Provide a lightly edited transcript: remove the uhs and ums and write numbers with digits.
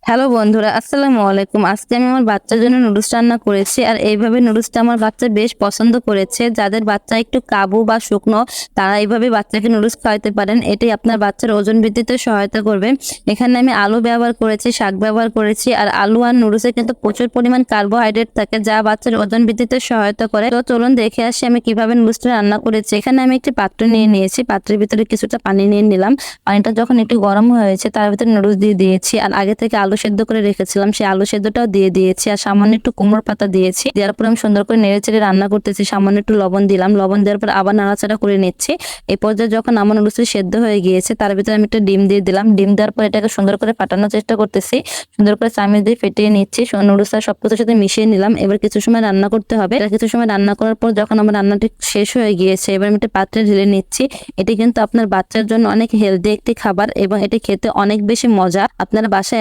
Hello বন্ধুরা, আসসালামু আলাইকুম। আজকে আমি আমার বাচ্চার জন্য নুডলস রান্না করেছি। আর এইভাবে নুডলসটা আমার বাচ্চা বেশ পছন্দ করেছে। যাদের বাচ্চা একটু কাবু বা শুকনো, তারা এইভাবে বাচ্চাকে নুডলস খাওয়াতে পারেন। এটাই আপনার বাচ্চার ওজন বৃদ্ধিতে সহায়তা করবে। এখানে আমি আলু ব্যবহার করেছি, শাক ব্যবহার করেছি। আর আলু আর নুডলসে কিন্তু প্রচুর পরিমাণ কার্বোহাইড্রেট থাকে, যা বাচ্চার ওজন বৃদ্ধিতে সহায়তা করে। তো চলুন দেখে আসি আমি কিভাবে নুডলসটা রান্না করেছি। এখানে আমি একটি পাত্র নিয়ে নিয়েছি, পাত্রের ভিতরে কিছুটা পানি নিয়ে নিলাম। পানিটা যখন একটু গরম হয়েছে, তার ভিতরে নুডলস দিয়ে দিয়েছি। আর আগে থেকে আলু সেদ্ধ করে রেখেছিলাম, সেই আলু সেদ্ধটাও দিয়ে দিয়েছি। আর সামান্য একটু কুমড়োর পাতা দিয়েছি। দেওয়ার পর আমি সুন্দর করে নেড়েচেড়ে রান্না করতেছি। সামান্য একটু লবণ দিলাম, লবণ দেওয়ার পর আবার নাড়াচাড়া করে নিচ্ছি। এই পর্যায়ে যখন আমার নুডলসটি সেদ্ধ হয়ে গিয়েছে, তার ভিতরে আমি একটা ডিম দিয়ে দিলাম। ডিম দেওয়ার পর এটাকে সুন্দর করে ফাটানোর চেষ্টা করতেছি। সুন্দর করে চামচ দিয়ে ফেটিয়ে নিচ্ছি। নুডলসটা সবকিছুর সাথে মিশিয়ে নিলাম। এবার কিছু সময় রান্না করতে হবে। কিছু সময় রান্না করার পর যখন আমার রান্নাটি শেষ হয়ে গিয়েছে, এবার আমি একটা পাত্রে ঢেলে নিচ্ছি। এটি কিন্তু আপনার বাচ্চার জন্য অনেক হেলদি একটি খাবার এবং এটি খেতে অনেক বেশি মজা। আপনারা বাসায়